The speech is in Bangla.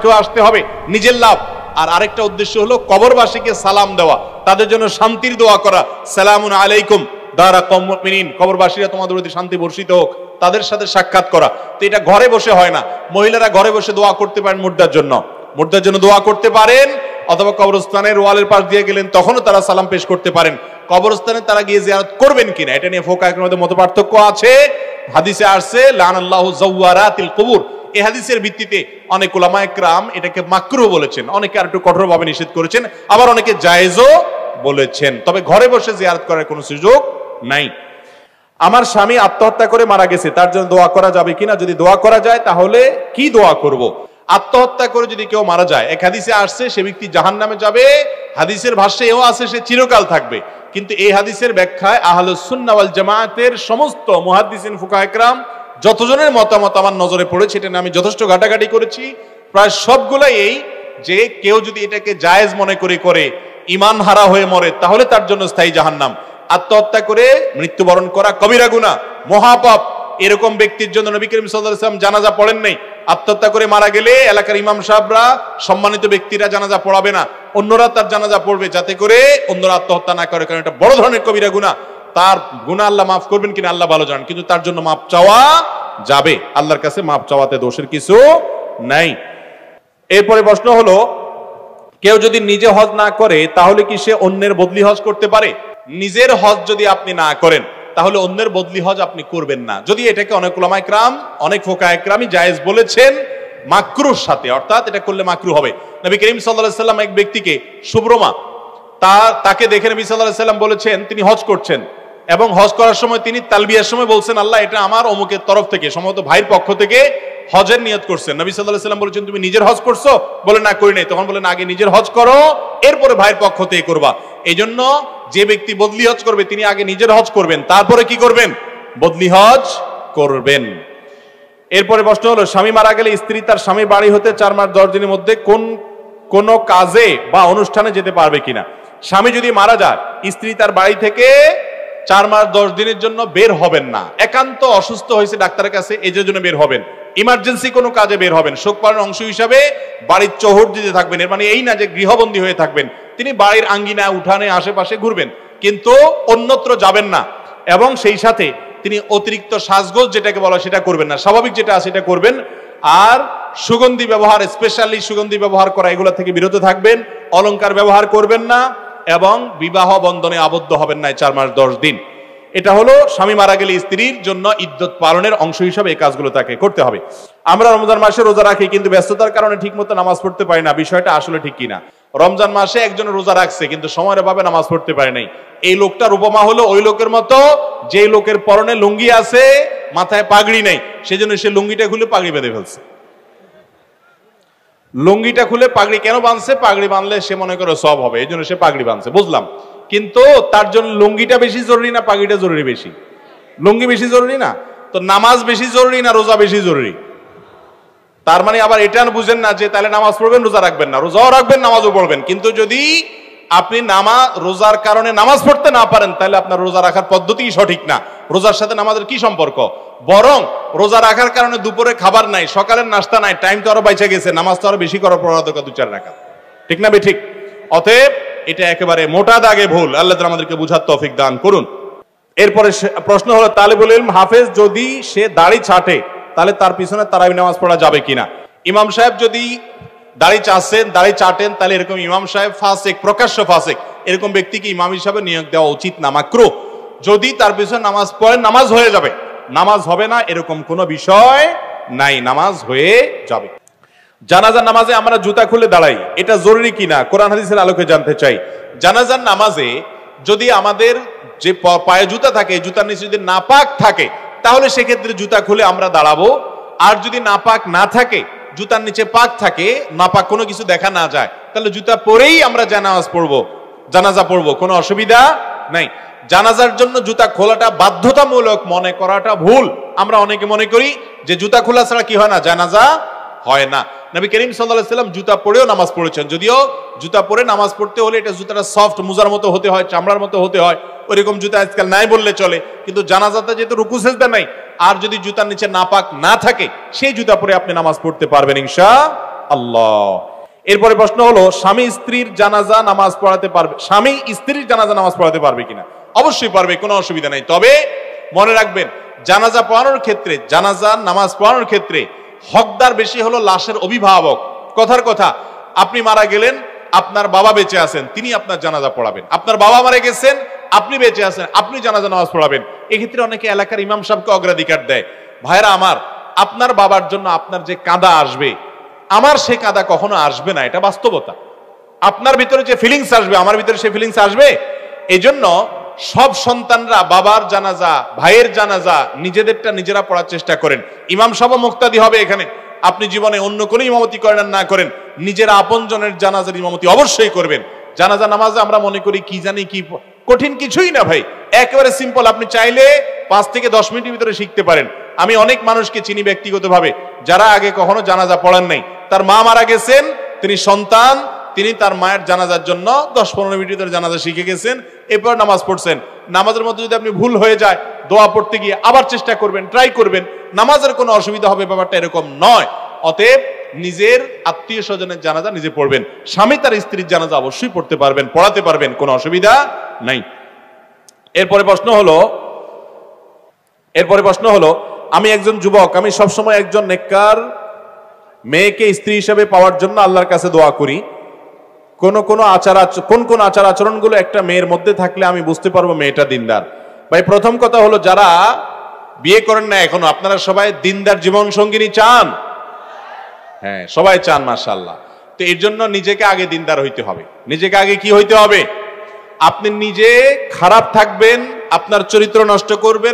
থেকেও আসতে হবে, নিজের লাভ। আর আরেকটা উদ্দেশ্য হলো কবরবাসীকে সালাম দেওয়া, তাদের জন্য শান্তির দোয়া করা, সালামুন আলাইকুম দারা কওমুল মুমিনিন, কবরবাসীরা তোমাদের প্রতি শান্তি বর্ষিত হোক, তাদের সাথে সাক্ষাৎ করা। তো এটা ঘরে বসে হয় না, মহিলারা ঘরে বসে দোয়া করতে পারেন মুর্দার জন্য দোয়া করতে পারেন, অথবা কবরস্থানের ওয়ালের পাশ দিয়ে গেলেন তখনও তারা সালাম পেশ করতে পারেন। কবরস্থানে তারা গিয়ে জিয়ারত করবেন কিনা এটা নিয়ে ফুকাহাদের মধ্যে মত পার্থক্য আছে। হাদিসে আসছে লানাল্লাহু যাওয়ারাতিল কুবুর, এই হাদিসের ভিত্তিতে অনেক উলামায়ে কেরাম এটাকে মাকরুহ বলেছেন, অনেকে আর একটু কঠোরভাবে নিষেধ করেছেন, আবার অনেকে জায়েজও বলেছেন। তবে ঘরে বসে জিয়ারত করার কোনো সুযোগ নাই। আমার স্বামী আত্মহত্যা করে মারা গেছে, তার জন্য দোয়া করা যাবে কিনা? যদি দোয়া করা যায় তাহলে কি দোয়া করব? আত্মহত্যা করে যদি কেউ মারা যায়, এক হাদিসে আসছে সে ব্যক্তি জাহান্নামে যাবে, হাদিসের ভাষ্যে এও আছে সে চিরকাল থাকবে। কিন্তু এই হাদিসের ব্যাখ্যায় আহলুস সুন্নাহ ওয়াল জামায়াতের সমস্ত মুহাদ্দিসিন ফুকাহা ইকরাম যতজনের মতামত আমার নজরে পড়েছে, এটা নিয়ে আমি যথেষ্ট ঘাটাঘাটি করেছি, প্রায় সবগুলাই এই যে কেউ যদি এটাকে জায়েজ মনে করে ঈমান হারা হয়ে মরে তাহলে তার জন্য স্থায়ী জাহান্নাম। আত্মহত্যা করে মৃত্যুবরণ করা কবিরা গুনাহ, মহাপাপ। এরকম ব্যক্তির জন্য নবী করিম সাল্লাল্লাহু আলাইহি ওয়াসাল্লাম জানাজা পড়েন নাই। আত্মহত্যা করে মারা গেলে এলাকার ইমাম সাহেবরা, সম্মানিত ব্যক্তিরা জানাজা পড়াবে না, অন্যরা তার জানাজা পড়বে, যাতে করে অন্যরা আত্মহত্যা না করে, কারণ এটা বড় ধরনের কবিরা গুনাহ। তার গুনাহ আল্লাহ মাফ করবেন কিনা আল্লাহ ভালো জানেন, কিন্তু তার জন্য মাফ চাওয়া যাবে, আল্লাহর কাছে মাফ চাওয়াতে দোষের কিছু নাই। এরপরে প্রশ্ন হলো, কেউ যদি নিজে হজ না করে তাহলে কি সে অন্যের বদলি হজ করতে পারে? নিজের হজ যদি আপনি না করেন তাহলে অন্যের বদলি হজ আপনি করবেন না, যদি এটাকে অনেক উলামায়ে কেরাম, অনেক ফুকাহা ইকরামই জায়েজ বলেছেন মাকরুর সাথে, অর্থাৎ এটা করলে মাকরু হবে। নবী করিম সাল্লাল্লাহু আলাইহি ওয়াসাল্লাম এক ব্যক্তিকে, সুব্রমা, তাকে দেখে নবী সাল্লাল্লাহু আলাইহি ওয়াসাল্লাম বলেছেন তিনি হজ করছেন, এবং হজ করার সময় তিনি তালবিয়ার সময় বলছেন আল্লাহ এটা আমার অমুকের তরফ থেকে, সম্ভবত ভাইয়ের পক্ষ থেকে হজের নিয়ত করছেন। নবী সাল্লাল্লাহু আলাইহি ওয়াসাল্লাম বলেছেন তুমি নিজের হজ করছো? বলে না, করি নাই। তখন বলেন আগে নিজের হজ করো, এরপরে ভাইয়ের পক্ষ থেকে করবা। এই জন্য যে ব্যক্তি বদলি হজ করবে তিনি আগে নিজের হজ করবেন, তারপরে কি করবেন? বদলি হজ করবেন। এরপরে প্রশ্ন হলো, স্বামী মারা গেলে স্ত্রী তার স্বামী বাড়ি হতে 4 মাস 10 দিনের মধ্যে কোন কাজে বা অনুষ্ঠানে যেতে পারবে কিনা? স্বামী যদি মারা যায়, স্ত্রী তার বাড়ি থেকে 4 মাস 10 দিনের জন্য বের হবেন না। একান্ত অসুস্থ হয়েছে ডাক্তারের কাছে, এই জন্য বের হবেন। ইমার্জেন্সি কোনো কাজে বের হবেন, শোক পালনের অংশ হিসাবে বাড়ির চৌহদ দিতে থাকবেন। এর মানে এই না যে গৃহবন্দী হয়ে থাকবেন, তিনি বাড়ির আঙ্গিনা, উঠানে, আশেপাশে ঘুরবেন, কিন্তু অন্যত্র যাবেন না। এবং সেই সাথে তিনি অতিরিক্ত সাজগোজ যেটাকে বলা সেটা করবেন না, স্বাভাবিক যেটা আছে সেটা করবেন। আর সুগন্ধি ব্যবহার, স্পেশালি সুগন্ধি ব্যবহার করা, এগুলো থেকে বিরত থাকবেন। অলংকার ব্যবহার করবেন না এবং বিবাহ বন্ধনে আবদ্ধ হবেন না 4 মাস 10 দিন। এটা হলো স্বামী মারা গেলে স্ত্রীর জন্য ইদ্যত পালনের অংশ হিসাবে এই কাজগুলো তাকে করতে হবে। আমরা রমজান মাসে রোজা রাখি, কিন্তু ব্যস্ততার কারণে ঠিক মতো নামাজ পড়তে পারি না, বিষয়টা আসলে ঠিক কিনা? রমজান মাসে একজন রোজা রাখছে কিন্তু সময়ের অভাবে নামাজ পড়তে পারে নাই। এই লোকটার উপমা হলো ওই লোকের মতো যে লোকের পরনে লুঙ্গি আছে, মাথায় পাগড়ি নেই, সেজন্য সে লুঙ্গিটা খুলে পাগড়ি বেঁধে ফেলছে। লুঙ্গিটা খুলে পাগড়ি কেন বাঁধছে? পাগড়ি বাঁধলে সে মনে করে সব হবে, এই জন্য সে পাগড়ি বাঁধছে, বুঝলাম। কিন্তু তার জন্য লুঙ্গিটা বেশি জরুরি না পাগড়িটা জরুরি বেশি? লুঙ্গি বেশি জরুরি না? তো নামাজ বেশি জরুরি না রোজা বেশি জরুরি? তার মানে আবার এটা বুঝেন না যে তাহলে নামাজ পড়বেন রোজা রাখবেন না, রোজাও রাখবেন নামাজও পড়বেন। কিন্তু যদি আপনি রোজার কারণে নামাজ পড়তে না পারেন তাহলে আপনার রোজা রাখার পদ্ধতি সঠিক না। রোজার সাথে নামাজের কি সম্পর্ক? বরং রোজা রাখার কারণে দুপুরে খাবার নাই, সকালের নাস্তা নাই, টাইম তো আরো বাইচে গেছে, নামাজ তো আরো বেশি করার পড়া দরকার 2-4 রাকাত, ঠিক না? ঠিক। অতএব এটা একেবারে মোটা দাগে ভুল। আল্লাহ তাআলা আমাদেরকে বুঝার তৌফিক দান করুন। এরপরে প্রশ্ন হলো, তালিবুল ইলম হাফেজ যদি সে দাড়ি ছাটে তাহলে তার পিছনে তারাবি নামাজ পড়া যাবে কিনা? ইমাম সাহেব যদি দাড়ি চাটেন তাহলে এরকম ইমাম সাহেব ফাসিক, প্রকাশ্য ফাসিক, এরকম ব্যক্তিকে ইমাম হিসাবে নিয়োগ দেওয়া উচিত না, মাকরুহ। যদি তার পিছনে নামাজ পড়েন নামাজ হয়ে যাবে, নামাজ হবে না এরকম কোনো বিষয় নাই, নামাজ হয়ে যাবে। জানাজার নামাজে আমরা জুতা খুলে দাঁড়াই, এটা জরুরি কিনা কোরআন হাদিসের আলোকে জানতে চাই। জানাজার নামাজে যদি আমাদের যে পায়ে জুতা থাকে, জুতার নিচে যদি নাপাক থাকে তাহলে সেক্ষেত্রে জুতা খুলে আমরা দাঁড়াবো। আর যদি নাপাক না থাকে, জুতার নিচে পাক থাকে, নাপাক কোনো কিছু দেখা না যায়, তাহলে জুতা পরেই আমরা জানাজা পড়বো, কোনো অসুবিধা নাই। জানাজার জন্য জুতা খোলাটা বাধ্যতামূলক মনে করাটা ভুল। আমরা অনেকে মনে করি যে জুতা খোলা ছাড়া কি হয় না, জানাজা হয় না। নবী করিম সাল্লাল্লাহু আলাইহি ওয়াসাল্লাম জুতা পরেও নামাজ পড়েছেন, যদিও জুতা পরে নামাজ পড়তে হলে এটা জুতাটা সফট, মুজার মতো হতে হয়, চামড়ার মতো হতে হয়, ওইরকম জুতা আজকাল নাই বললে চলে। কিন্তু জানাজাতে যেহেতু রুকু সিজদা নাই, আর যদি জুতার নিচে নাপাক না থাকে সেই জুতা পরে আপনি নামাজ পড়তে পারবেন ইনশাআল্লাহ। আল্লাহ। এরপরে প্রশ্ন হলো, স্বামী স্ত্রীর জানাজা নামাজ পড়াতে পারবে, স্বামী স্ত্রীর জানাজা নামাজ পড়াতে পারবে কিনা? অবশ্যই পারবে, কোনো অসুবিধা নেই। তবে মনে রাখবেন, জানাজা পড়ানোর ক্ষেত্রে, জানাজা নামাজ পড়ানোর ক্ষেত্রে হকদার বেশি হলো লাশের অভিভাবক। কথার কথা, আপনি মারা গেলেন, আপনার বাবা বেঁচে আছেন, তিনি আপনার জানাজা পড়াবেন। আপনার বাবা মারা গেছেন, আপনি বেঁচে আছেন, আপনি জানাজা নামাজ পড়াবেন। এক্ষেত্রে অনেকে এলাকার ইমাম সাহেবকে অগ্রাধিকার দেয়। ভাইরা আমার, আপনার বাবার জন্য আপনার যে কাঁদা আসবে, আমার সে কাঁদা কখনো আসবে না, এটা বাস্তবতা। আপনার ভিতরে যে ফিলিংস আসবে, আমার ভিতরে সে ফিলিংস আসবে। এই জন্য সব সন্তানরা বাবার জানাজা, ভাইয়ের জানাজা নিজেদেরটা নিজেরা পড়ার চেষ্টা করেন। ইমাম সাহেব মুক্তাদি হবে এখানে। আপনি জীবনে অন্য কোনো ইমামতি করেন আর না করেন, নিজেরা আপনজনের জানাজার ইমামতি অবশ্যই করবেন। জানাজা নামাজে আমরা মনে করি কি জানি কি কঠিন, কিছুই না ভাই, একেবারে সিম্পল। আপনি চাইলে 5 থেকে 10 মিনিটের ভিতরে শিখতে পারেন। আমি অনেক মানুষকে চিনি ব্যক্তিগতভাবে, যারা আগে কখনো জানাজা পড়ান নাই। তার মা মারা গেছেন, তিনি সন্তান, তিনি তার মায়ের জানাজার জন্য 10-15 মিনিটের ভিতরে জানাজা শিখে গেছেন, এরপর নামাজ পড়ছেন। নামাজের মধ্যে যদি আপনি ভুল হয়ে যায়, দোয়া পড়তে গিয়ে আবার চেষ্টা করবেন, ট্রাই করবেন, নামাজের কোনো অসুবিধা হবে, ব্যাপারটা এরকম নয়। অতএব নিজের আত্মীয় স্বজনের জানাজা নিজে পড়বেন। স্বামী তার স্ত্রীর জানাজা অবশ্যই পড়তে পারবেন, পড়াতে পারবেন, কোনো অসুবিধা নাই। এরপরে প্রশ্ন হলো, আমি একজন যুবক, আমি সবসময় একজন নেককার মেয়েকে স্ত্রী হিসেবে পাওয়ার জন্য আল্লাহর কাছে দোয়া করি। কোন কোন আচার আচরণগুলো একটা মেয়ের মধ্যে থাকলে আমি বুঝতে পারবো মেয়েটা দিনদার? ভাই, প্রথম কথা হলো, যারা বিয়ে করেন না এখনো, আপনারা সবাই দিনদার জীবন সঙ্গিনী চান? হ্যাঁ, সবাই চান, মাশাআল্লাহ। তো এর জন্য নিজেকে আগে দিনদার হইতে হবে। নিজেকে আগে কি হইতে হবে? আপনি নিজে খারাপ থাকবেন, আপনার চরিত্র নষ্ট করবেন,